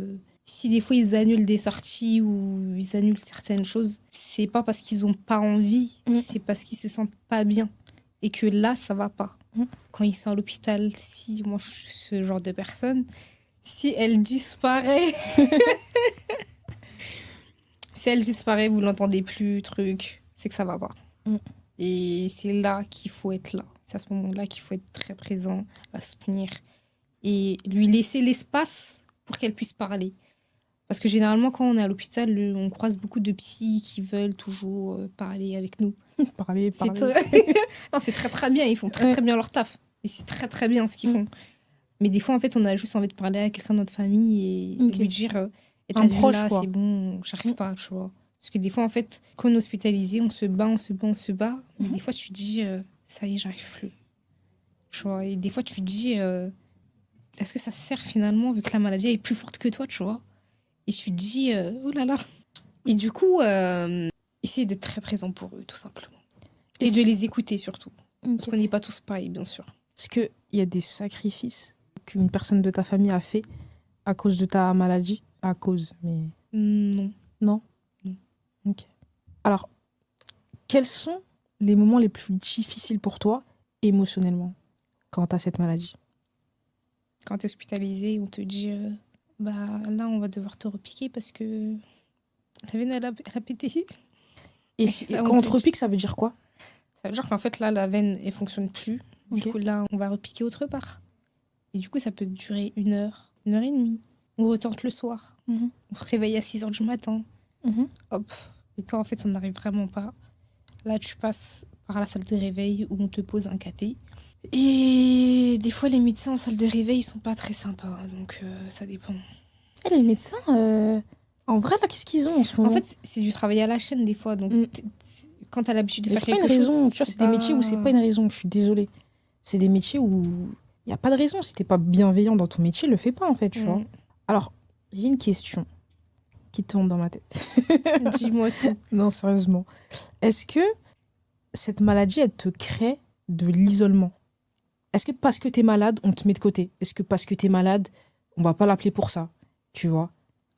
si des fois ils annulent des sorties ou ils annulent certaines choses, c'est pas parce qu'ils ont pas envie, c'est parce qu'ils se sentent pas bien. Et que là, ça va pas. Quand ils sont à l'hôpital, si moi je suis ce genre de personne, si elle disparaît, si elle disparaît, vous l'entendez plus, truc, c'est que ça va pas. Et c'est là qu'il faut être là. C'est à ce moment-là qu'il faut être très présent, à soutenir et lui laisser l'espace pour qu'elle puisse parler. Parce que généralement, quand on est à l'hôpital, on croise beaucoup de psys qui veulent toujours parler avec nous. Parler. C'est non, c'est très très bien. Ils font très très bien leur taf. Et c'est très très bien ce qu'ils font. Mais des fois, en fait, on a juste envie de parler à quelqu'un de notre famille et lui dire et un t'as vu proche, là, quoi. c'est bon, j'arrive pas, tu vois. Parce que des fois, en fait, quand on est hospitalisé, on se bat. Mais des fois, tu te dis, ça y est, j'arrive plus. Tu vois. Et des fois, tu te dis, est-ce que ça sert finalement, vu que la maladie est plus forte que toi, tu vois. Et tu te dis, oh là là. Et du coup, essayer d'être très présent pour eux, tout simplement. Et de les écouter surtout. Parce qu'on n'est pas tous pareils, bien sûr. Est-ce qu'il y a des sacrifices qu'une personne de ta famille a fait à cause de ta maladie? À cause, mais... Non. Non? Non. Ok. Alors, quels sont les moments les plus difficiles pour toi, émotionnellement, quand tu as cette maladie? Quand tu es hospitalisé, on te dit, bah là, on va devoir te repiquer parce que ta veine, elle a pété. Et là, quand on on te te dit- repique, ça veut dire quoi? Ça veut dire qu'en fait, là, la veine, elle fonctionne plus. Du Ok. coup, là, on va repiquer autre part. Et du coup, ça peut durer 1 heure, 1 heure et demie. On retente le soir. On se réveille à 6 heures du matin. Hop. Et quand, en fait, on n'arrive vraiment pas, là, tu passes par la salle de réveil où on te pose un cathé. Et des fois, les médecins en salle de réveil, ils sont pas très sympas. Donc, ça dépend. Et les médecins, en vrai, là, qu'est-ce qu'ils ont en ce moment? En fait, c'est du travail à la chaîne, des fois. Donc, quand tu as l'habitude de mais faire c'est pas une quelque raison. chose... Tu vois, c'est des métiers où c'est pas une raison. Je suis désolée. C'est des métiers où il n'y a pas de raison. Si t'es pas bienveillant dans ton métier, le fais pas, en fait, tu vois. Alors, j'ai une question qui tourne dans ma tête. Dis-moi tout. Non, sérieusement. Est-ce que cette maladie, elle te crée de l'isolement? est-ce que parce que t'es malade, on te met de côté? Est-ce que parce que t'es malade, on va pas l'appeler pour ça? Tu vois?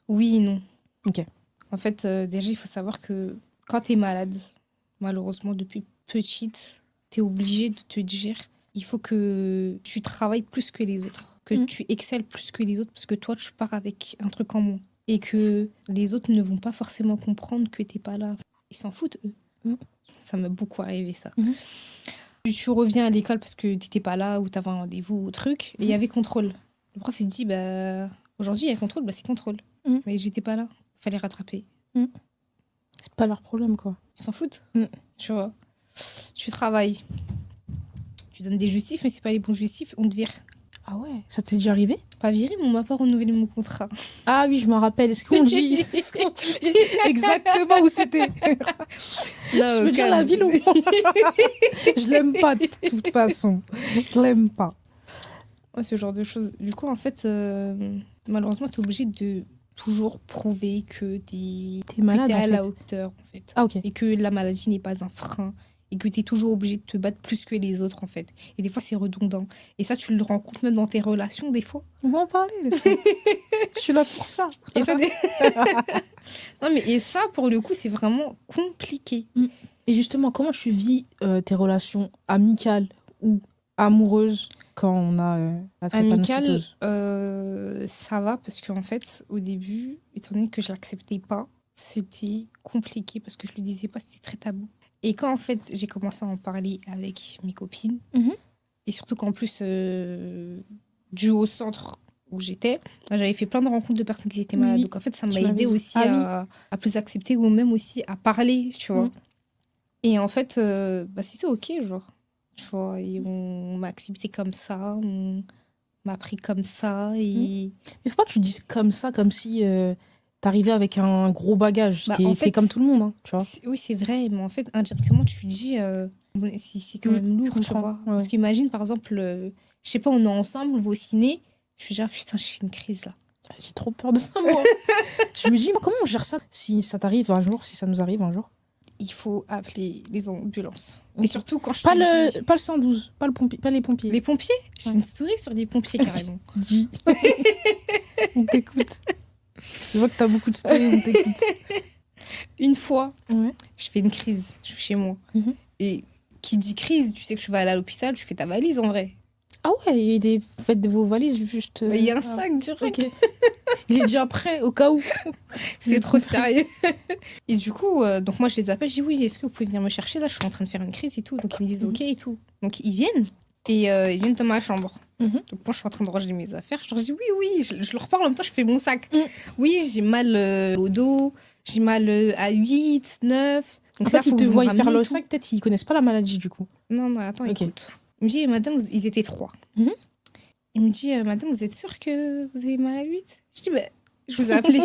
Oui et non. Ok. En fait, déjà, il faut savoir que quand tu es malade, malheureusement, depuis petite, tu es obligé de te dire il faut que tu travailles plus que les autres, que tu excelles plus que les autres, parce que toi, tu pars avec un truc en moins. Et que les autres ne vont pas forcément comprendre que tu n'es pas là. Ils s'en foutent, eux. Ça m'a beaucoup arrivé, ça. Tu reviens à l'école parce que tu n'étais pas là ou tu avais un rendez-vous ou truc, et il y avait contrôle. Le prof, il dit aujourd'hui, il y a contrôle, c'est contrôle. Mais j'étais pas là. Fallait rattraper. C'est pas leur problème, quoi. Ils s'en foutent. Tu vois. Tu travailles. Tu donnes des justifs, mais c'est pas les bons justifs, on te vire. Ah ouais, ça t'est déjà arrivé? Pas viré, mais on m'a pas renouvelé mon contrat. Ah oui, je me rappelle. Est-ce qu'on dit exactement où c'était? Je veux dire la ville ou pas? Je l'aime pas de toute façon. Je l'aime pas. Ouais, ce genre de choses. Du coup, en fait, malheureusement, t'es obligé de toujours prouver que t'es malade, à en fait. la hauteur, en fait. Ah ok. Et que la maladie n'est pas un frein. Et que t'es toujours obligé de te battre plus que les autres, en fait. Et des fois, c'est redondant. Et ça, tu le rends compte même dans tes relations, des fois. On va en parler de ça. Je suis là pour ça. Et ça, non, mais et ça, pour le coup, c'est vraiment compliqué. Et justement, comment tu vis tes relations amicales ou amoureuses quand on a la drépanocytose? Ça va, parce qu'en fait, au début, étant donné que je l'acceptais pas, c'était compliqué, parce que je le disais pas, c'était très tabou. Et quand, en fait, j'ai commencé à en parler avec mes copines, et surtout qu'en plus, dû au centre où j'étais, j'avais fait plein de rencontres de personnes qui étaient malades. Donc, en fait, ça m'a aidé aussi à plus accepter, ou même aussi à parler, tu vois. Et en fait, c'était OK, genre. Tu vois, et on m'a accepté comme ça, on m'a pris comme ça. Et... Mais faut pas que tu dises comme ça, comme si t'arrivais avec un gros bagage. T'es comme tout le monde, hein, tu vois. Oui, c'est vrai, mais en fait, indirectement, tu te dis, c'est quand même lourd, tu vois. Ouais. Parce qu'imagine, par exemple, je sais pas, on est ensemble, on va au ciné, je suis genre, putain, je fais une crise là. J'ai trop peur de ça, moi. Je me dis, comment on gère ça si ça t'arrive un jour, si ça nous arrive un jour? Il faut appeler les ambulances. Et surtout quand je pas le 112, pas les pompiers. Les pompiers? J'ai une story sur des pompiers, carrément. Dis. On t'écoute. Je vois que t'as beaucoup de stories, on t'écoute. Une fois, je fais une crise, je suis chez moi. Et qui dit crise, tu sais que je vais aller à l'hôpital, tu fais ta valise en vrai. Ah ouais, faites de vos valises juste... Il y a un sac direct. Okay. Il est déjà prêt au cas où. C'est trop sérieux. Et du coup, donc moi je les appelle, je dis oui, est-ce que vous pouvez venir me chercher? Là, je suis en train de faire une crise et tout. Donc ils me disent ok et tout. Donc ils viennent. Et ils viennent dans ma chambre. Donc moi je suis en train de ranger mes affaires. Je leur dis oui, je leur parle en même temps, je fais mon sac. Oui, j'ai mal au dos, j'ai mal à 8, 9. Donc en fait, ils te voient faire le sac, peut-être ils connaissent pas la maladie du coup. Non, attends, écoute. Il me dit, madame, ils étaient 3. Il me dit, madame, vous êtes sûre que vous avez mal à 8? Je dis, je vous ai appelé.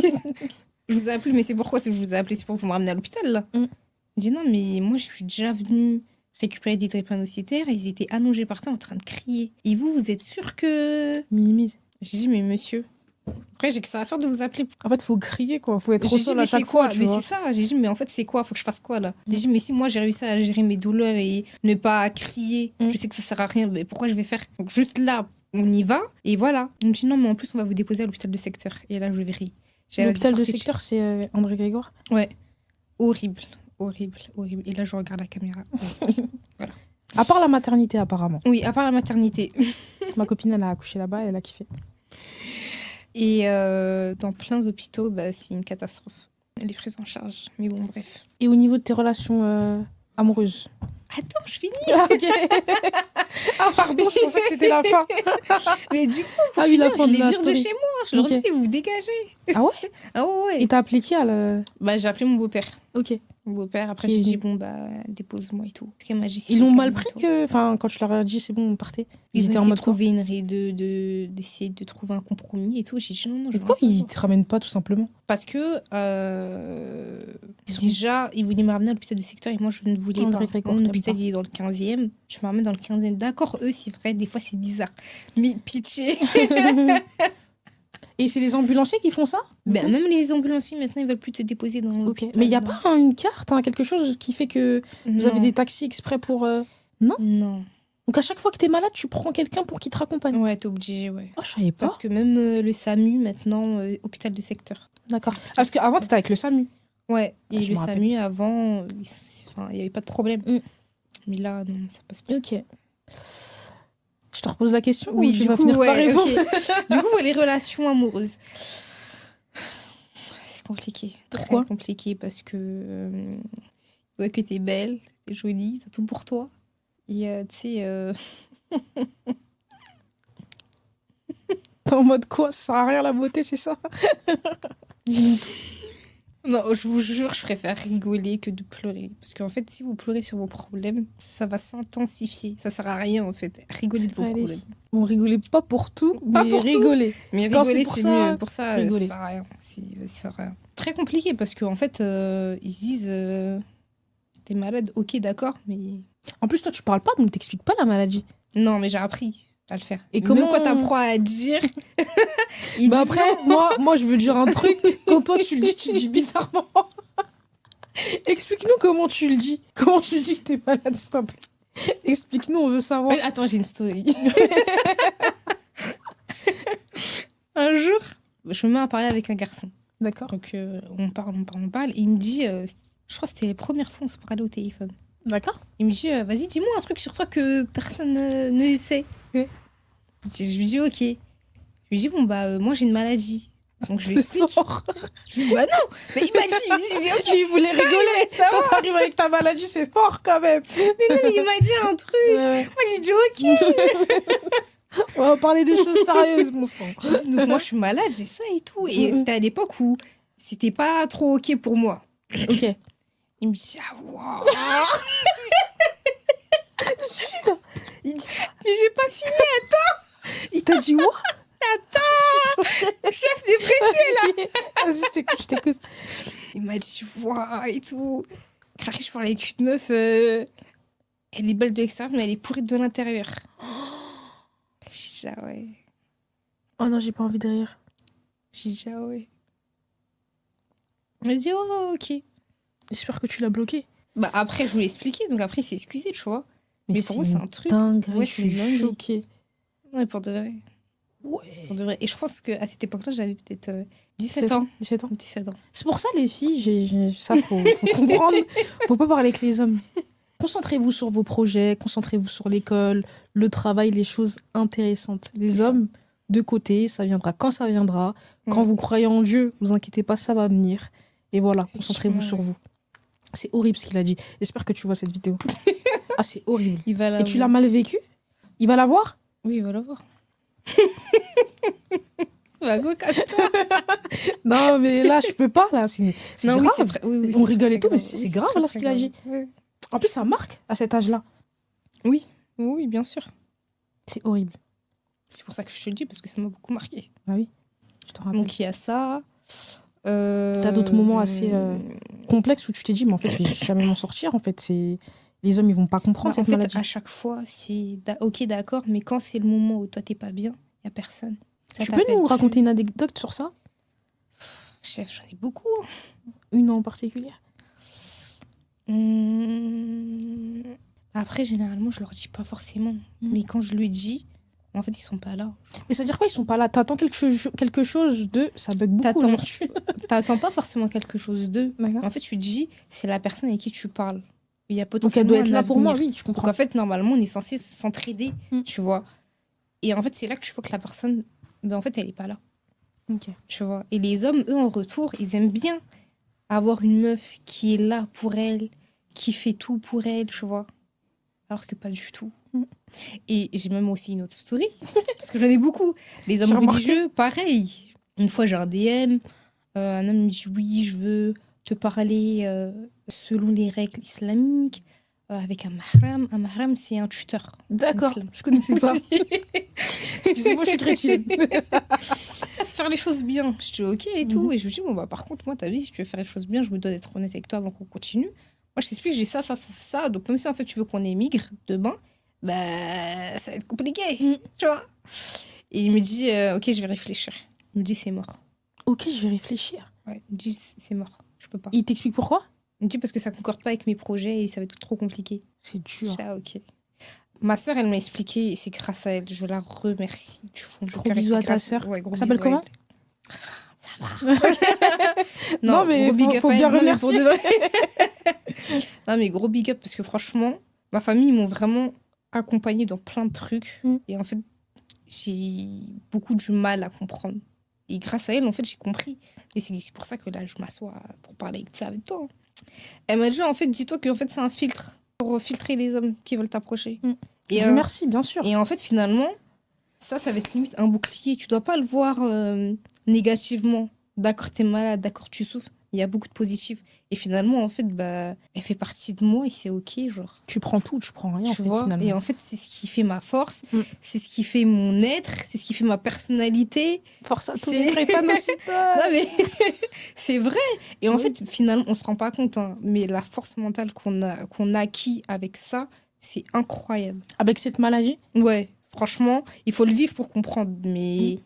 Je vous ai appelé, mais c'est pourquoi? C'est que je vous ai appelé, c'est pour vous me ramener à l'hôpital, là. Il me dit, non, mais moi, je suis déjà venue récupérer des drépanocytaires et ils étaient allongés par terre en train de crier. Et vous êtes sûre que... Minimise. J'ai dit, mais monsieur... Après, j'ai que ça à faire de vous appeler. En fait, faut crier, quoi. Faut être au sol à chaque fois, tu vois. Mais c'est ça. J'ai dit, mais en fait, c'est quoi? Faut que je fasse quoi, là? J'ai dit, mais si moi, j'ai réussi à gérer mes douleurs et ne pas crier, je sais que ça sert à rien, mais pourquoi je vais faire? Donc, juste là, on y va, et voilà. Il me dit, non, mais en plus, on va vous déposer à l'hôpital de secteur. Et là, je vérifie. L'hôpital de secteur, c'est André Grégoire? Ouais. Horrible. Et là, je regarde la caméra. Voilà. À part la maternité, apparemment. Oui, à part la maternité. Ma copine, elle a accouché là-bas, elle a kiffé. Et dans plein d'hôpitaux, c'est une catastrophe. Elle est prise en charge. Mais bon, bref. Et au niveau de tes relations amoureuses? Attends, je finis. Ah, ok. Ah, pardon, je pensais que c'était la fin. Mais du coup, pour finir, je les vire de chez moi. Je leur dis, vous dégagez. Ah ouais? Ah ouais. Et t'as appelé qui à la... J'ai appelé mon beau-père. Ok. Mon beau-père, après j'ai dit, dépose-moi et tout. Parce qu'elle m'a dit, ils l'ont mal pris que... Enfin, quand je leur ai dit, c'est bon, on partait. Ils étaient en mode trouver d'essayer de trouver un compromis et tout. J'ai dit, non. Pourquoi ils te ramènent pas, tout simplement? Parce que... déjà, ils voulaient me ramener à l'hôpital de secteur et moi, je ne voulais pas. Mon hôpital, il est dans le 15e. Je me ramène dans le 15e. D'accord, eux, c'est vrai, des fois, c'est bizarre. Mais pitié. Et c'est les ambulanciers qui font ça? Même les ambulanciers, maintenant, ils veulent plus te déposer dans l'hôpital. Mais il n'y a pas une carte, quelque chose qui fait que vous avez des taxis exprès pour... Non? Non. Donc à chaque fois que t'es malade, tu prends quelqu'un pour qu'il te raccompagne. Ouais, t'es obligé, ouais. Oh, je savais pas. Parce que même le SAMU, maintenant, hôpital de secteur. D'accord. Ah, parce qu'avant, t'étais avec le SAMU. Ouais, et je le me rappelle. SAMU, avant, il n'y avait pas de problème. Mm. Mais là, non, ça passe pas. Ok. Je te repose la question Oui, ou tu du vas coup, finir par ouais, répondre. ok. Du coup, les relations amoureuses. C'est compliqué. Pourquoi Très compliqué parce que ouais, que t'es belle, t'es jolie, t'as tout pour toi. Et tu sais, T'es en mode quoi? Ça sert à rien la beauté, c'est ça? non, je vous jure, je préfère rigoler que de pleurer. Parce qu'en fait, si vous pleurez sur vos problèmes, ça va s'intensifier. Ça sert à rien, en fait. Rigolez de vos Allez. problèmes. Bon, rigolez pas pour tout, Pas mais pour tout. rigolez. Mais Quand rigoler, c'est pour c'est ça, mieux. Pour ça, rigolez. ça sert à rien. Ça sert à rien. Très compliqué parce qu'en fait, ils se disent t'es malade, ok, d'accord, mais. En plus, toi, tu parles pas, donc t'expliques pas la maladie. Non, mais j'ai appris à le faire. Et Et comment- même quand t'apprends à dire. ils Bah disent après, non. moi, je veux dire un truc. Quand toi, tu le dis bizarrement. Explique-nous comment tu le dis. Comment tu dis que t'es malade, s'il te plaît. Explique-nous, on veut savoir. Attends, j'ai une story. Un jour, je me mets à parler avec un garçon. D'accord. Donc, on parle. Et il me dit, je crois que c'était les premières fois qu'on se parlait au téléphone. D'accord. Il me dit, vas-y, dis-moi un truc sur toi que personne ne sait. Ouais. Je lui dis, ok. Je lui dis, bon, bah, moi, j'ai une maladie. Donc, je lui C'est explique. fort. Je lui dis, bah non, mais il m'a dit. Je lui dis, ok. Il voulait rigoler. Ça Quand t'arrives avec ta maladie, c'est fort quand même. Mais non, mais il m'a dit un truc. Moi, j'ai dit, ok. On va parler des choses sérieuses, mon sang. J'ai dit, donc, moi, je suis malade, j'ai ça et tout. Et c'était à l'époque où c'était pas trop ok pour moi. Ok. Il me dit, ah, waouh. Il dit ça. Mais j'ai pas fini. Il t'a dit what? Chef dépressif. Vas-y, je t'écoute. Il m'a dit, waouh, et tout. Carré, je parlais avec une meuf. Elle est belle de l'extérieur, mais elle est pourrie de l'intérieur. J'ai dit, ah ouais. Oh non, j'ai pas envie de rire. J'ai dit, ah ouais. Elle m'a dit, oh, ok. J'espère que tu l'as bloqué. Bah, après, je voulais expliquer, donc après, il s'est excusé, tu vois. Mais pour moi, c'est un truc. dinguerie, Ouais, je c'est suis une dinguerie. choquée. Ouais, pour de vrai. Ouais. Pour de vrai. Et je pense qu'à cette époque-là, j'avais peut-être 17 ans. 17 ans. 17 ans. C'est pour ça, les filles, ça, faut comprendre. Faut pas parler avec les hommes. Concentrez-vous sur vos projets, concentrez-vous sur l'école, le travail, les choses intéressantes. Les C'est ça. hommes, de côté, ça viendra quand ça viendra. Quand Ouais. vous croyez en Dieu, vous inquiétez pas, ça va venir. Et voilà, C'est concentrez-vous sûr, sur ouais. vous. C'est horrible ce qu'il a dit. J'espère que tu vois cette vidéo. Ah, c'est horrible. Il va la Et tu l'as voir. mal vécu? Il va la voir? Oui, il va la voir. Bah, go, calme-toi. Non, mais là, je peux pas. Là, c'est Non, grave. oui, c'est très- oui, oui, On c'est rigole et très tout, mais grave. c'est Oui, grave, très, là, très ce qu'il a dit. grave. Ouais. En plus, ça marque à cet âge-là. Oui, oui, bien sûr. C'est horrible. C'est pour ça que je te le dis, parce que ça m'a beaucoup marqué. Bah oui, je te rappelle. Donc, il y a ça. T'as d'autres moments assez complexes où tu t'es dit, mais en fait, je vais jamais m'en sortir. En fait, les hommes, ils vont pas comprendre Bah, en cette fait, maladie. à chaque fois, c'est ok, d'accord, mais quand c'est le moment où toi, t'es pas bien, il n'y a personne. Ça Tu peux t'appelle nous plus. raconter une anecdote sur ça? Chef, j'en ai beaucoup. Une en particulier? Après, généralement, je leur dis pas forcément. Mais quand je le dis, en fait, ils sont pas là. Mais ça veut dire quoi? Ils sont pas là. T'attends quelque chose de. Ça bug beaucoup T'attends. aujourd'hui. T'attends pas forcément quelque chose d'eux. D'accord. En fait, tu te dis, c'est la personne avec qui tu parles. Il y a Donc potentiellement elle doit être un là pour moi, avenir. oui, je Donc comprends. en fait, normalement, on est censé s'entraider, Mm. tu vois. Et en fait, c'est là que tu vois que la personne, ben, en fait, elle est pas là, Ok. tu vois. Et les hommes, eux, en retour, ils aiment bien avoir une meuf qui est là pour elle, qui fait tout pour elle, tu vois. Alors que pas du tout. Mm. Et j'ai même aussi une autre story, parce que j'en ai beaucoup. Les hommes J'ai remarqué. religieux, pareil. Une fois, j'ai un DM, un homme me dit oui, je veux te parler selon les règles islamiques, avec un mahram. Un mahram, c'est un tuteur. D'accord, Islam. je connaissais pas. Excusez-moi, je suis chrétienne. Faire les choses bien. Je dis ok et tout. Et je lui dis, bon, bah, par contre, moi, t'as vu, si tu veux faire les choses bien, je me dois d'être honnête avec toi avant qu'on continue. Moi, je t'explique, j'ai ça, ça, ça, ça. Donc, même si en fait, tu veux qu'on émigre demain, bah, ça va être compliqué. Tu vois. Et il me dit, ok, je vais réfléchir. Il me dit, c'est mort. Ok, je vais réfléchir. Ouais, il me dit, c'est mort. Je peux pas. Il t'explique pourquoi? Il me dit, parce que ça concorde pas avec mes projets et ça va être trop compliqué. C'est dur. Ah, ok. Ma sœur, elle m'a expliqué, et c'est grâce à elle. Je la remercie du fond du Gros cœur. Et bisous c'est à ta grâce- sœur. Ouais, gros Elle s'appelle bisous à comment? elle. Ça va. Non, mais gros big up faut à bien elle. Non, mais pour remercier. de vrai. Non, mais gros big up parce que franchement, ma famille, ils m'ont vraiment accompagnée dans plein de trucs. Mm. Et en fait, j'ai beaucoup du mal à comprendre. Et grâce à elle, en fait, j'ai compris. Et c'est pour ça que là, je m'assois pour parler avec ça avec toi. Elle m'a dit, en fait, dis-toi que en fait, c'est un filtre pour filtrer les hommes qui veulent t'approcher. Mm. Et, Je remercie, bien sûr. et en fait, finalement, ça va être limite un bouclier. Tu dois pas le voir négativement. D'accord, t'es malade, d'accord, tu souffres. Il y a beaucoup de positifs. Et finalement, en fait, bah, elle fait partie de moi et c'est OK, genre. Tu prends tout, tu prends rien, en Tu fait, vois. finalement. Et en fait, c'est ce qui fait ma force, Mm. c'est ce qui fait mon être, c'est ce qui fait ma personnalité. Force à tous C'est- les drépanocytoses. Non, mais c'est vrai. Et en Oui. fait, finalement, on se rend pas compte, hein, mais la force mentale qu'on a acquis avec ça, c'est incroyable. Avec cette maladie, Ouais, franchement, il faut le vivre pour comprendre, mais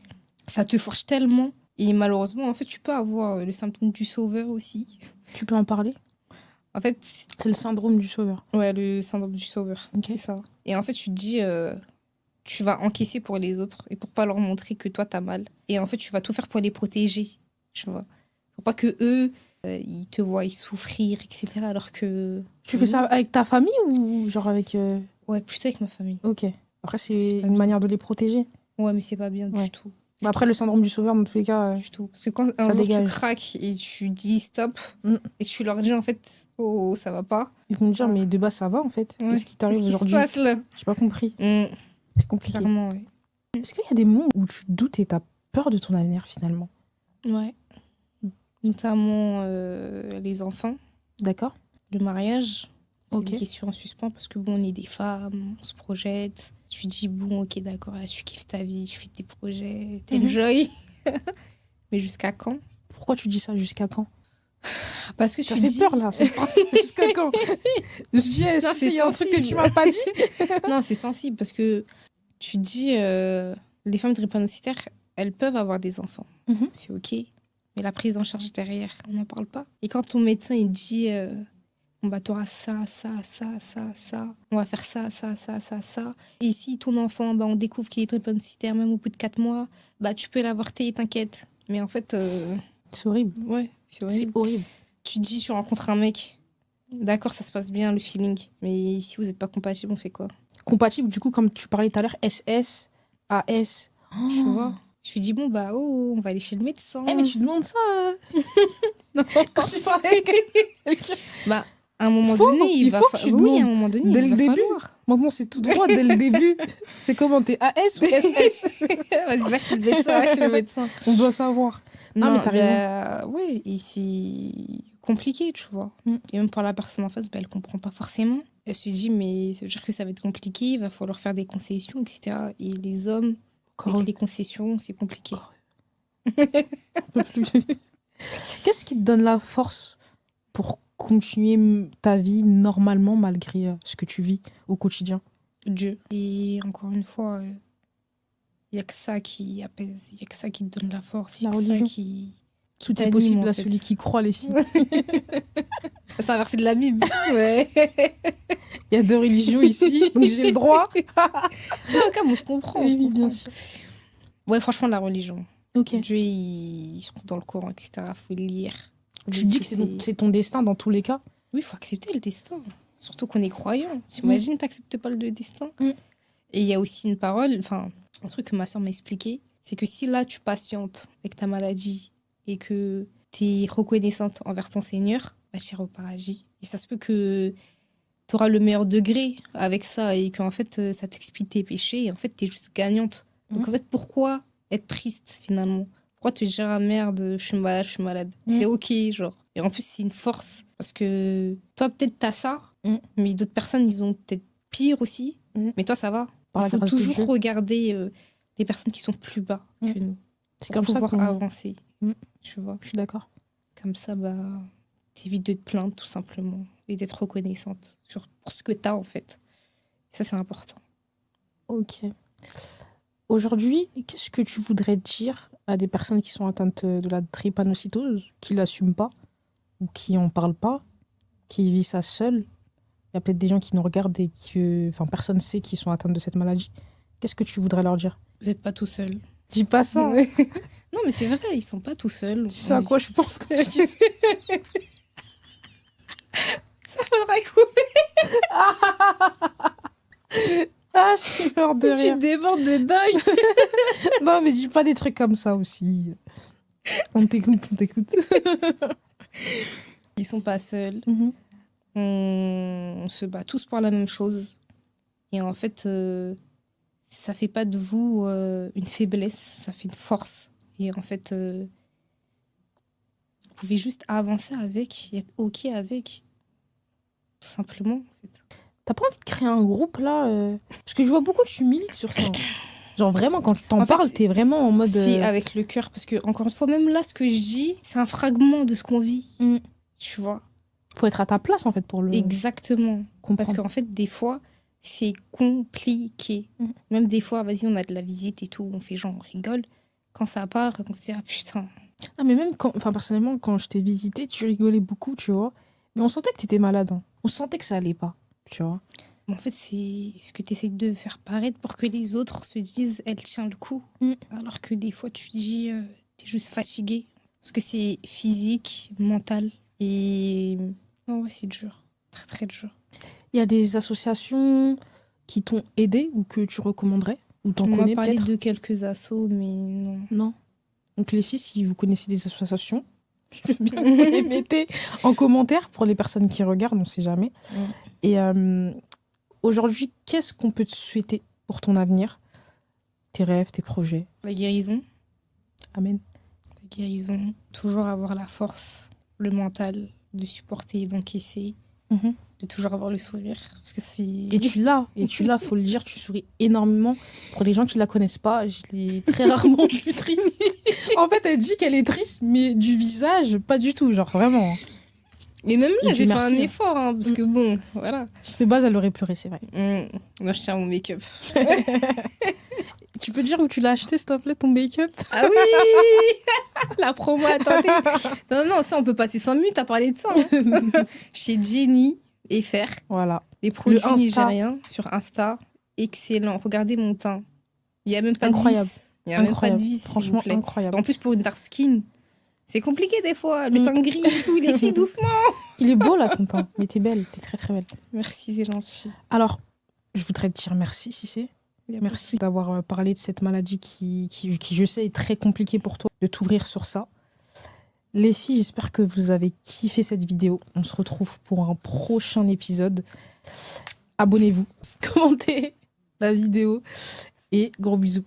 ça te forge tellement. Et malheureusement, en fait, tu peux avoir le symptôme du sauveur aussi. tu peux en parler. En fait, C'est le syndrome du sauveur. ouais, le syndrome du sauveur, Ok. c'est ça. Et en fait, tu te dis, tu vas encaisser pour les autres et pour pas leur montrer que toi, t'as mal. Et en fait, tu vas tout faire pour les protéger, tu vois. Pour pas que eux, ils te voient souffrir, etc. Alors que... Tu fais ça avec ta famille ou genre avec... Ouais, plutôt avec ma famille. Ok. Après, C'est c'est pas une bien. manière de les protéger. Ouais, mais c'est pas bien Ouais. du tout. Mais après, le syndrome du sauveur, dans tous les cas... Du tout. Parce que quand Ça un jour dégage. tu craques et tu dis stop Mm. et que tu leur dis en fait, oh, ça va pas. Ils vont me dire, mais de base, ça va, en fait. Ouais. Qu'est-ce qui t'arrive Qu'est-ce qui se aujourd'hui? passe là? J'ai pas compris. Mm, C'est compliqué. Clairement, ouais. Est-ce qu'il y a des moments où tu doutes et t'as peur de ton avenir, finalement? Ouais. Notamment les enfants, D'accord? le mariage. C'est Ok. des questions en suspens parce que bon, on est des femmes, on se projette. Tu dis, bon, ok, d'accord, là, tu kiffes ta vie, tu fais tes projets, t'enjoy. Mais jusqu'à quand? Pourquoi tu dis ça? Jusqu'à quand? Parce que Tu tu as fait dis... peur, là. cette phrase. Jusqu'à quand? Je dis, Non, si, c'est il y a un truc que tu sensible. m'as pas dit. Non, c'est sensible parce que tu dis, les femmes drépanocytaires, elles peuvent avoir des enfants. Mhm. C'est OK. Mais la prise en charge derrière, on n'en parle pas. Et quand ton médecin, il dit, on va t'auras ça, ça, ça, ça, ça, on va faire ça, ça, ça, ça, ça. Et si ton enfant, bah, on découvre qu'il est drépanocytaire, même au bout de 4 mois, bah, tu peux l'avorter, t'inquiète. Mais en fait, C'est horrible. ouais, c'est C'est horrible. horrible. Tu dis, tu rencontres un mec, d'accord, ça se passe bien, le feeling. Mais si vous n'êtes pas compatible, on fait quoi? Compatible, du coup, comme tu parlais tout à l'heure, SS, AS. Tu vois? Je lui dis, bon, bah, oh, on va aller chez le médecin. Eh, mais tu demandes ça Non. quand tu parlais avec quelqu'un. Bah, à un moment Faut, donné, il faut que tu oui, à un demandes. moment donné, Dès il le va début. falloir. Maintenant, c'est tout droit dès le début. C'est comment? T'es AS ou SS? Vas-y, va chez le médecin, va chez le médecin. On doit savoir. mais t'as raison. Ouais, et c'est compliqué, tu vois. Mm. Et même pour la personne en face, bah, elle comprend pas forcément. Elle se dit, mais ça veut dire que ça va être compliqué, il va falloir faire des concessions, etc. Et les hommes, avec les concessions, c'est compliqué. Un peu plus. Qu'est-ce qui te donne la force pour continuer ta vie normalement malgré ce que tu vis au quotidien? Dieu. Et encore une fois, il n'y a que ça qui apaise, il n'y a que ça qui te donne la force, il La n'y a que ça religion. qui Tout est t'anime, possible en à fait. celui qui croit, les filles. C'est un verset de la Bible. Ouais. Il y a deux religions ici, donc j'ai le droit. Non, quand même, on se comprend. on se Oui, bien comprend. sûr. Ouais, franchement, la religion. Ok. Dieu, surtout dans le Coran, etc., il faut le lire. Tu dis que c'est ton destin dans tous les cas. Oui, il faut accepter le destin. Surtout qu'on est croyant. T'imagines, t'acceptes pas le destin. Mm. Et il y a aussi une parole, enfin, un truc que ma soeur m'a expliqué, c'est que si là, tu patientes avec ta maladie et que tu es reconnaissante envers ton Seigneur, bah, tu iras au paradis. Et ça se peut que tu auras le meilleur degré avec ça et qu'en fait, ça t'expie tes péchés et en fait, tu es juste gagnante. Donc en fait, pourquoi être triste finalement? Pourquoi te dire, ah merde, je suis malade, je suis malade? C'est ok, genre. Et en plus, c'est une force. Parce que toi, peut-être, t'as ça, mais d'autres personnes, ils ont peut-être pire aussi. Mais toi, ça va. Par la Il faut grâce de toujours Dieu. regarder les personnes qui sont plus bas que nous. C'est Pour comme ça pouvoir qu'on... avancer. Mm. Tu vois. Je suis d'accord. Comme ça, bah, t'évites de te plaindre, tout simplement. Et d'être reconnaissante pour ce que t'as, en fait. Ça, c'est important. Ok. Aujourd'hui, qu'est-ce que tu voudrais dire à des personnes qui sont atteintes de la drépanocytose, qui l'assument pas, ou qui en parlent pas, qui vivent ça seules, Il y a peut-être des gens qui nous regardent et que personne ne sait qu'ils sont atteints de cette maladie. Qu'est-ce que tu voudrais leur dire? Vous n'êtes pas tout seul. Dis pas ça. Ouais. Non, mais c'est vrai, ils sont pas tout seuls. Tu sais à quoi je pense quand tu dis ça? Ça faudra couper. Ah, je suis mort de rire. Tu débordes de dingue. Non, mais dis pas des trucs comme ça aussi. On t'écoute. Ils sont pas seuls. Mhm. On se bat tous pour la même chose. Et en fait, ça fait pas de vous une faiblesse, ça fait une force. Et en fait, vous pouvez juste avancer avec et être OK avec. Tout simplement, en fait. T'as pas envie de créer un groupe là Parce que je vois beaucoup que tu milites sur ça. Genre vraiment, quand tu t'en En fait, parles, t'es vraiment en mode... C'est avec le cœur, parce que, encore une fois, même là, ce que je dis, c'est un fragment de ce qu'on vit. Mm. Tu vois? Faut être à ta place, en fait, pour le Exactement. comprendre. Parce qu'en fait, des fois, c'est compliqué. Mm. Même des fois, vas-y, on a de la visite et tout, on fait genre, on rigole. Quand ça part, on se dit, ah putain. Ah, mais même quand... personnellement, quand je t'ai visité, tu rigolais beaucoup, tu vois. Mais on sentait que t'étais malade. Hein. On sentait que ça allait pas, tu vois. En fait, c'est ce que tu essaies de faire paraître pour que les autres se disent, elle tient le coup. Mm. Alors que des fois, tu dis, t'es juste fatigué. Parce que c'est physique, mental. Et non, ouais, c'est dur. Très, très dur. Il y a des associations qui t'ont aidé ou que tu recommanderais? Ou t'en On connais m'a parlé peut-être? de quelques assos, mais non. Non. Donc les filles, si vous connaissez des associations, je veux bien que vous les mettez en commentaire pour les personnes qui regardent, on ne sait jamais. Ouais. Et aujourd'hui, qu'est-ce qu'on peut te souhaiter pour ton avenir? Tes rêves, tes projets? La guérison. Amen. La guérison. Toujours avoir la force, le mental de supporter, d'encaisser, de toujours avoir le sourire. Parce que c'est... Et tu l'as, faut le dire, tu souris énormément. Pour les gens qui la connaissent pas, je l'ai très rarement vue triste. En fait, elle dit qu'elle est triste, mais du visage, pas du tout, genre vraiment. Et même là, Et j'ai fait merci, un effort, hein, parce que bon, voilà. De base, elle aurait pleuré, c'est vrai. Moi, je tiens mon make-up. Tu peux dire où tu l'as acheté, s'il te plaît, ton make-up? Ah oui. La promo, attendez. Non, ça, on peut passer 5 minutes à parler de ça. Hein. Chez Jenny et Fer. Voilà. Les produits Insta. nigériens sur Insta. Excellent. Regardez mon teint. Il n'y a même pas Incroyable. de vis. Il n'y a même pas de vis, s'il vous Franchement, plaît. incroyable. En plus, pour une dark skin, c'est compliqué des fois. Le teint gris et tout, les filles, doucement. Il est beau, là, ton teint. Mais t'es belle, t'es très, très belle. Merci, c'est gentil. Alors, je voudrais te dire merci, Cissé. Merci d'avoir parlé de cette maladie qui, je sais, est très compliquée pour toi, de t'ouvrir sur ça. Les filles, j'espère que vous avez kiffé cette vidéo. On se retrouve pour un prochain épisode. Abonnez-vous, commentez la vidéo et gros bisous.